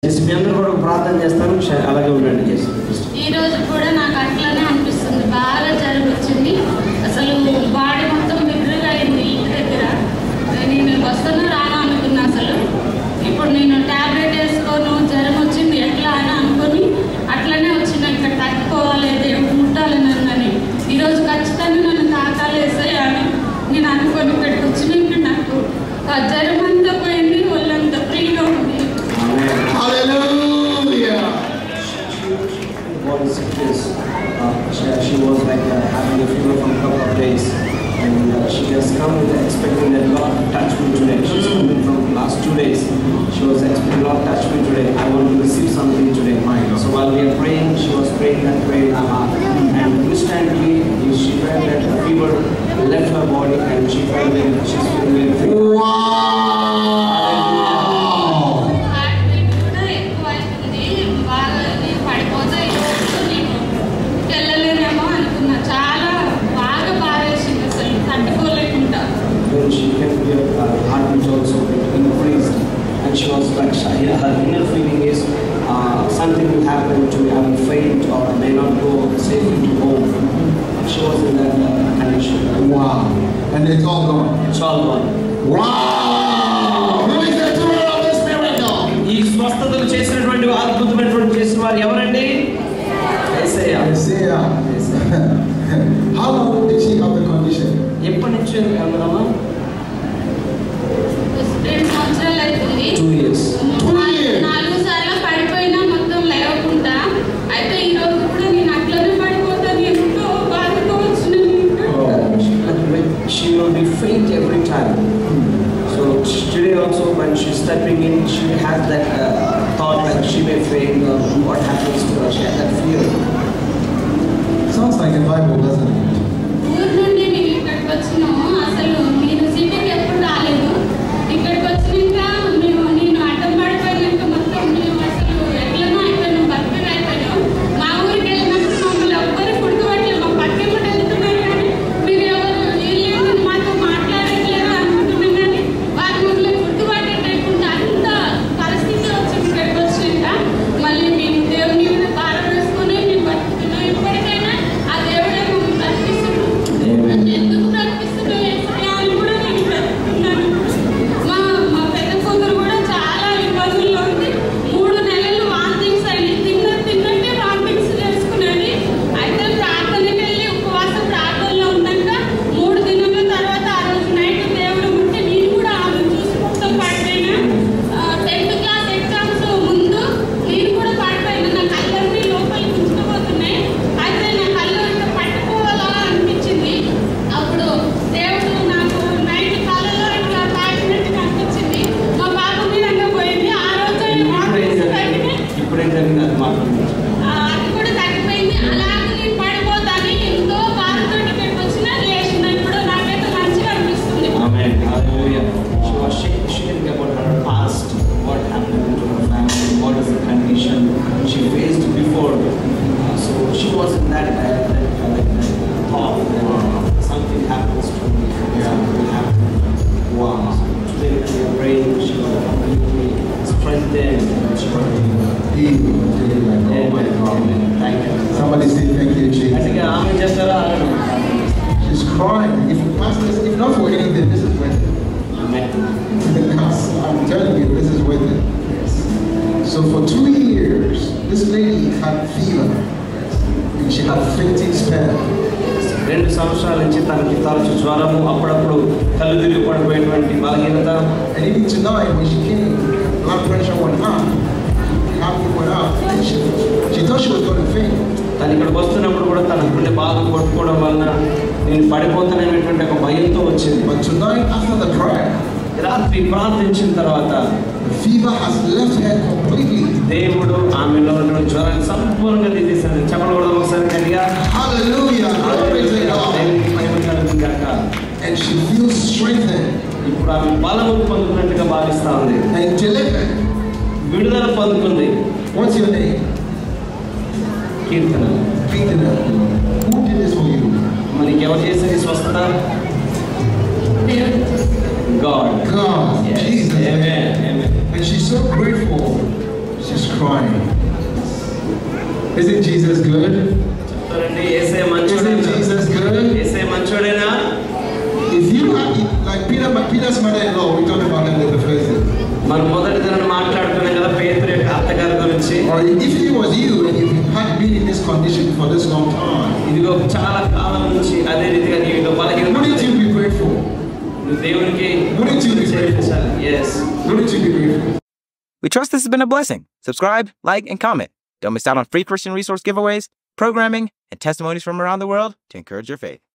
మీ అందరూ కూడా ప్రార్థన చేస్తాను, అలాగే ఉండండి. ఈ రోజు కూడా నాకు అట్లానే అనిపిస్తుంది. బాగా జరుగుతుంది. అసలు బాడీ మొత్తం బిగ్రగా అయింది. ఇంటి దగ్గర నేను వస్తాను రాను అనుకున్నా. అసలు ఇప్పుడు నేను టాబ్లెట్ వేసుకోను, జ్వరం వచ్చింది ఎట్లా అని అనుకొని అట్లనే వచ్చిన. ఇక్కడ తగ్గిపోవాలి, దేవుడు ముట్టాలి నన్ను. ఈరోజు ఖచ్చితంగా నన్ను తాకాలు వేసాయని నేను అనుకొని ఇక్కడికి వచ్చినాక నాకు ఆ జ్వరం అంతా పోయింది, ఒళ్ళంతా ఫ్రీగా ఉంది. She was like having a fever from a couple of days, and she has come expecting that God touch me today. She's coming from last 2 days. She was expecting God touch me today. I want to receive something today. So while we are praying, she was praying that prayer in her heart, and instantly she felt that the fever left her body, and she felt that she's feeling very free. She can hear her heartbeat also increased, and she was like, her inner feeling is something will happen to me, I will faint or may not go safely to home. She was in that condition. Wow. And it's all gone. It's all gone. Wow. Who is the doer of this miracle? ఈ స్వస్థతలు చేసినటువంటి అద్భుతమైనటువంటి చేసిన వారు ఎవరండి? యేసయ్య. How long did she have the condition? ఎప్పటి నుంచి అమ్మా? 2 సంవత్సరాలు అవుతుంది. 2 years. 4 సార్లు పడిపోయినా మొత్తం లేవకుండా. అయితే ఈ రోజు కూడా నేను అట్లనే పడిపోతాను, ఎంతో బాధతో వచ్చిన. She will be faint every time. So today also when she's stepping in, she has that thought that she may faint or what happens to her. She has that fear. Sounds like a Bible, doesn't it? ఊరు నుండి నేను ఇక్కడికి వచ్చినాము. అసలు నేను సిటీకి ఎప్పుడు రాలేదు. ఇక్కడికి వచ్చినాక నేను అడ్డం పడిపోయినాక మొత్తం మేము అసలు ఎట్లనో అయిపోయాను, బతిగా అయిపోయాను. మా ఊరికి వెళ్ళినప్పుడు మమ్మల్ని ఎవ్వరు గుర్తుపట్టలేదు. మా పక్కన వెళ్తున్నారు కానీ మీరు ఎవరు వీళ్ళు మాతో మాట్లాడట్లేదు అనుకుంటున్నాం, కానీ వారి మమ్మల్ని గుర్తుపట్టేటట్టు అంత పరిస్థితి వచ్చింది. ఇక్కడికి వచ్చినాక మళ్ళీ మేము దేవుని మీద భారం వేసుకొని మేము బతుకుతున్నాం. ఇప్పటికైనా ఆ దేవుడే మమ్మల్ని బ్రతికిస్తున్నాం. ఎందుకు బ్రతికిస్తున్నాం అని కూడా నేను బ్రతుకుతున్నాను. మా పెద్ద కూతురు కూడా చాలా ఇబ్బందుల్లో ఉంది. 3 నెలలు వాంతింగ్స్ అయ్యి తిన్నట్టే వాంతింగ్స్ చేసుకునేది. అయితే ప్రార్థనకి వెళ్ళి ఉపవాస ప్రార్థనలో ఉన్నాక 3 దినాల తర్వాత ఆ రోజు నైట్ దేవుడు ఉంటే నేను కూడా ఆమె చూసి మొత్తం పడిపోయినా. 10th క్లాస్ ఎగ్జామ్స్ ముందు నేను కూడా పడిపోయినా. నా కళ్ళన్నీ లోపలికి ఉంచుకోబోతున్నాయి. అయితే నా కళ్ళు ఇంకా పట్టుకోవాలా అనిపించింది. అప్పుడు దేవుడు నాకు నైట్ కళ్ళలో ఇట్లా తాకినట్టు కనిపించింది. మా బాబు మీద పోయింది. ఆ రోజు ఇప్పుడు ఏం జరిగింది అది మాట్లాడుతుంది. అది కూడా తగ్గిపోయింది. అలాగే నేను పడిపోతాను ఎంతో బాధతో ఇక్కడికి వచ్చినా లేచిన. ఇప్పుడు నాకైతే మంచిగా అనిపిస్తుంది. Amen. Hallelujah. She was shaking about her past, what happened to her family, what is the condition she faced before. So she was in that thought that something happens to me, something will happen. Wow. Today we are praying, she was completely strengthened. Oh my God. Thank you. Somebody say thank you, Jesus. అందుకే ఆమె చేస్తారా? She's crying. If not for anything, this is worth it. Amen. I'm telling you, this is worth it. So for 2 years, this lady had fever. And she had fainting spell. 2 సంవత్సరాల నుంచి తనకి తరచు జ్వరము, అప్పుడప్పుడు కళ్ళు తిరిగి పడిపోయేటువంటి బలహీనత. And even tonight, when she came, blood pressure went up, heart went up, and she thought she was going to faint. తను ఇక్కడికి వస్తున్నప్పుడు కూడా తన గుండె బాగా కొట్టుకోవడం వలన నేను పడిపోతాననేటువంటి ఒక భయంతో వచ్చింది. But tonight, after the prayer, రాత్రి ప్రార్థించిన తర్వాత the fever has left her completely. దేవుడు ఆమెలో ఉన్న జ్వరాన్ని సంపూర్ణంగా తీసేశాడు. చెప్పడం కూడా ఒకసారి గట్టిగా Hallelujah. Glory to God. దేవునికి మహిమ కలుగును గాక. And she feels strengthened ఇప్పుడు ఆమె బలము పొందుకున్నట్టుగా భావిస్తా ఉంది, and delivered. విడుదల పొందుకుంది. What's your name? Keerthana. Peter. Who did this for you? మనకి ఎవరు చేసేది స్వస్థత? God. God. Yes. Jesus. Amen. Amen. And she's so grateful. She's crying. Isn't Jesus good? Isn't Jesus good? If you have, like Peter's mother-in-law, we talked about that the first day. Or if it was you and you had been in this condition for this long time, wouldn't you be grateful? Wouldn't you be grateful? Yes. Wouldn't you be grateful? We trust this has been a blessing. Subscribe, like, and comment. Don't miss out on free Christian resource giveaways, programming, and testimonies from around the world to encourage your faith.